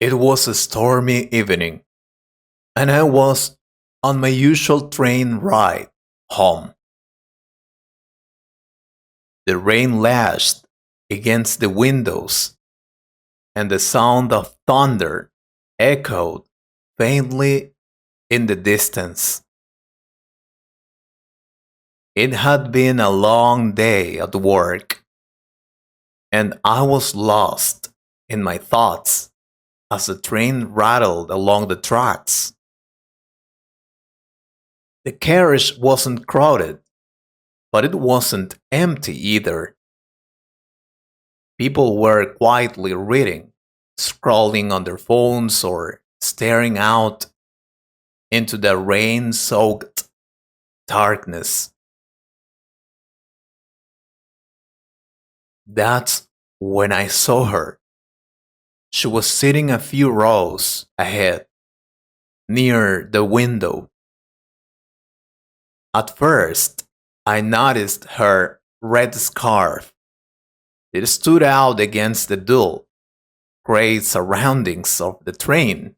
It was a stormy evening, and I was on my usual train ride home. The rain lashed against the windows, and the sound of thunder echoed faintly in the distance. It had been a long day at work, and I was lost in my thoughts as the train rattled along the tracks. The carriage wasn't crowded, but it wasn't empty either. People were quietly reading, scrolling on their phones, or staring out into the rain soaked darkness. That's when I saw her. She was sitting a few rows ahead, near the window. At first, I noticed her red scarf. It stood out against the dull, gray surroundings of the train.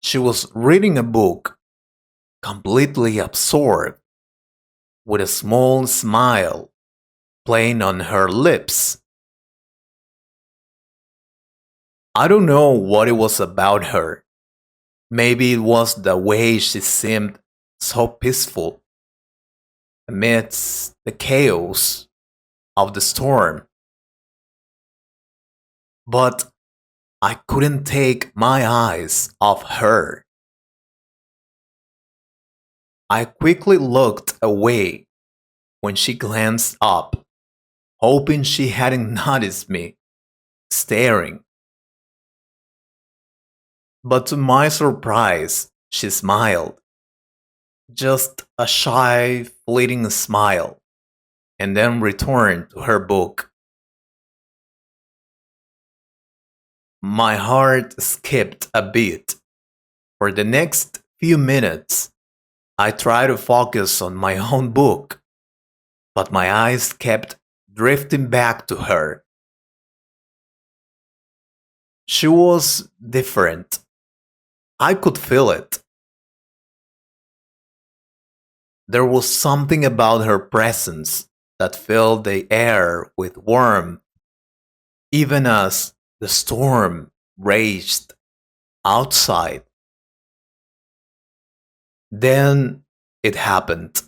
She was reading a book, completely absorbed, with a small smile playing on her lips. I don't know what it was about her. Maybe it was the way she seemed so peaceful amidst the chaos of the storm. But I couldn't take my eyes off her. I quickly looked away when she glanced up, hoping she hadn't noticed me staring. But to my surprise, she smiled, just a shy, fleeting smile, and then returned to her book. My heart skipped a beat. For the next few minutes, I tried to focus on my own book, but my eyes kept drifting back to her. She was different. I could feel it. There was something about her presence that filled the air with warmth, even as the storm raged outside. Then it happened.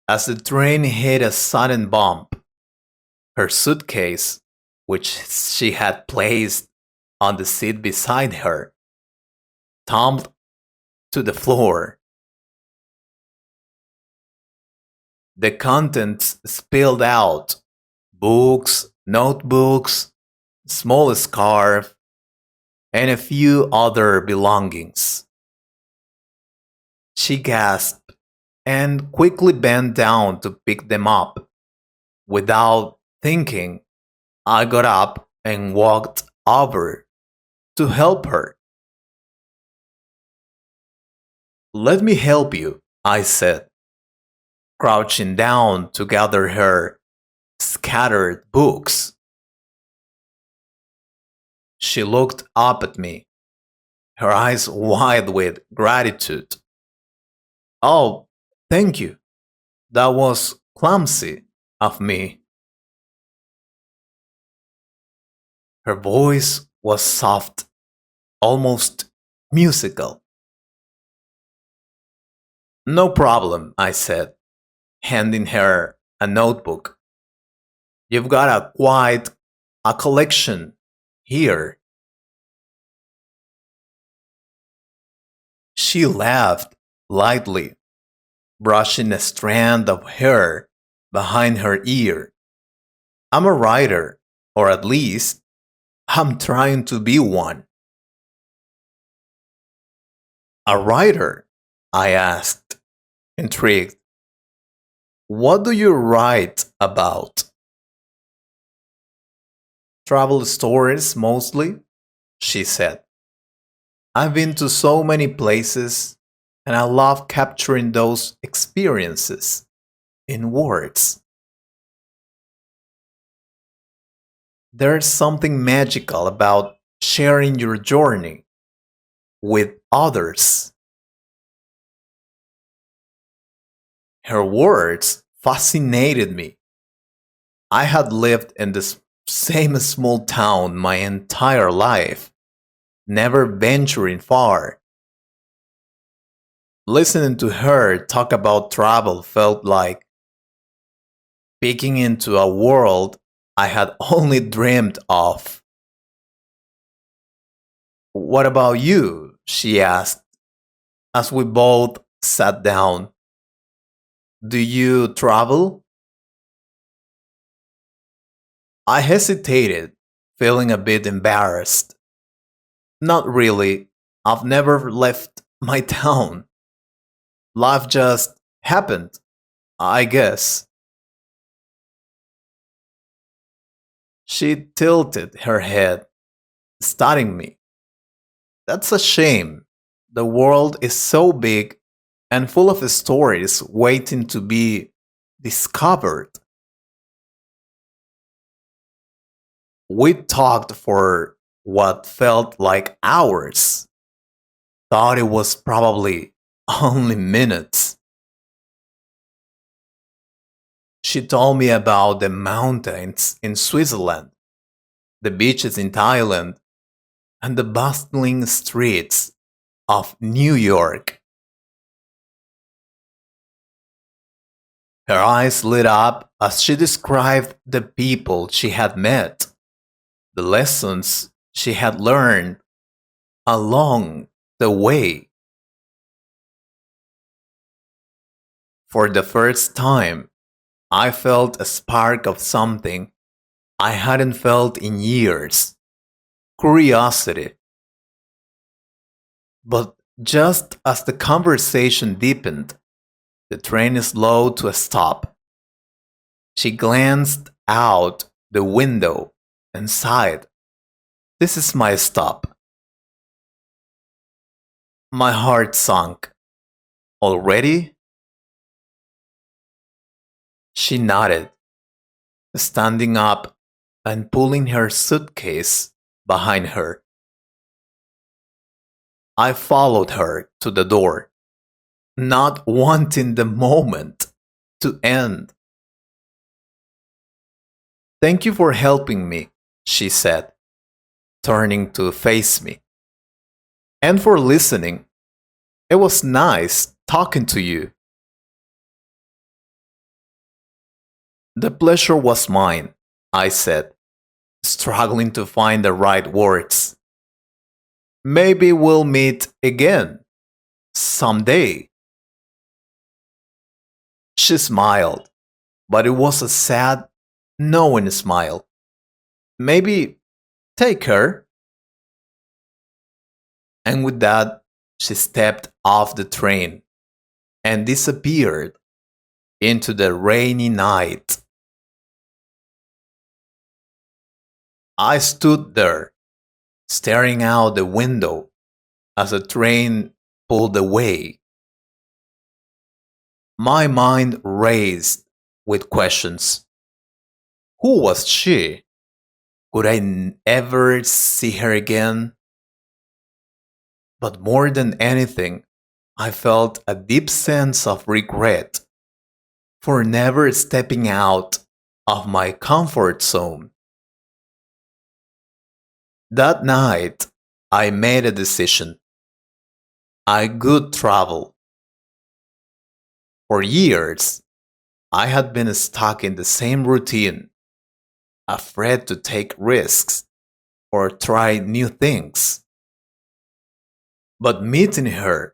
As the train hit a sudden bump, her suitcase, which she had placed on the seat beside her, tumbled to the floor. The contents spilled out: books, notebooks, small scarf, and a few other belongings. She gasped and quickly bent down to pick them up. Without thinking, I got up and walked over to help her. "Let me help you," I said, crouching down to gather her scattered books. She looked up at me, her eyes wide with gratitude. "Oh, thank you. That was clumsy of me." Her voice was soft, almost musical. "No problem," I said, handing her a notebook. "You've got quite a collection here." She laughed lightly, brushing a strand of hair behind her ear. "I'm a writer, or at least I'm trying to be one." "A writer?" I asked, intrigued. "What do you write about?" "Travel stories mostly," she said. "I've been to so many places, and I love capturing those experiences in words." There's something magical about sharing your journey with others. Her words fascinated me. I had lived in this same small town my entire life, never venturing far. Listening to her talk about travel felt like peeking into a world I had only dreamed of. What about you? She asked as we both sat down. Do you travel? I hesitated, feeling a bit embarrassed. Not really. I've never left my town. Life just happened, I guess. She tilted her head, studying me. That's a shame. The world is so big and full of stories waiting to be discovered. We talked for what felt like hours. Thought it was probably only minutes. She told me about the mountains in Switzerland, the beaches in Thailand, and the bustling streets of New York. Her eyes lit up as she described the people she had met, the lessons she had learned along the way. For the first time, I felt a spark of something I hadn't felt in years: curiosity. But just as the conversation deepened, the train slowed to a stop. She glanced out the window and sighed. This is my stop. My heart sunk. Already? She nodded, standing up and pulling her suitcase behind her. I followed her to the door, not wanting the moment to end. Thank you for helping me, she said, turning to face me. And for listening. It was nice talking to you. The pleasure was mine, I said, struggling to find the right words. Maybe we'll meet again, someday. She smiled, but it was a sad, knowing smile. Maybe take her. And with that, she stepped off the train and disappeared into the rainy night. I stood there, staring out the window as the train pulled away. My mind raced with questions. Who was she? Would I ever see her again? But more than anything, I felt a deep sense of regret for never stepping out of my comfort zone. That night, I made a decision. I would travel. For years, I had been stuck in the same routine, afraid to take risks or try new things. But meeting her,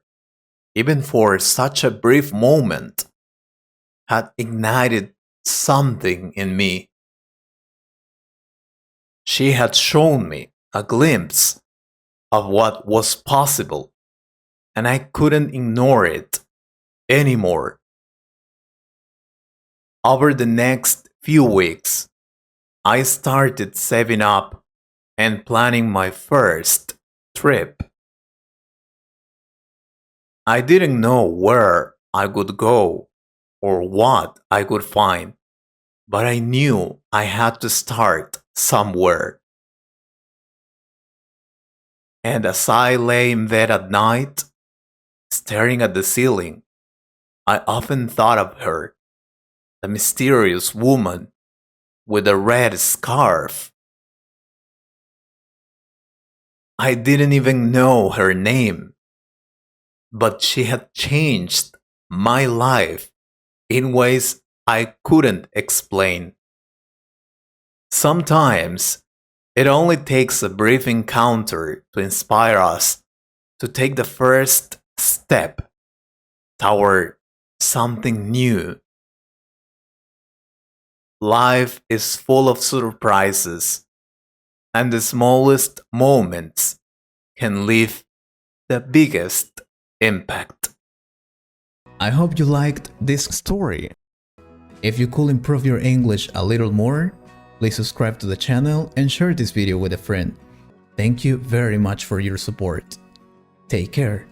even for such a brief moment, had ignited something in me. She had shown me a glimpse of what was possible, and I couldn't ignore it anymore. Over the next few weeks, I started saving up and planning my first trip. I didn't know where I would go or what I could find, but I knew I had to start somewhere. And as I lay in bed at night, staring at the ceiling, I often thought of her, the mysterious woman with the red scarf. I didn't even know her name, but she had changed my life in ways I couldn't explain. Sometimes it only takes a brief encounter to inspire us to take the first step toward something new. Life is full of surprises, and the smallest moments can leave the biggest impact. I hope you liked this story. If you could improve your English a little more, please subscribe to the channel and share this video with a friend. Thank you very much for your support. Take care.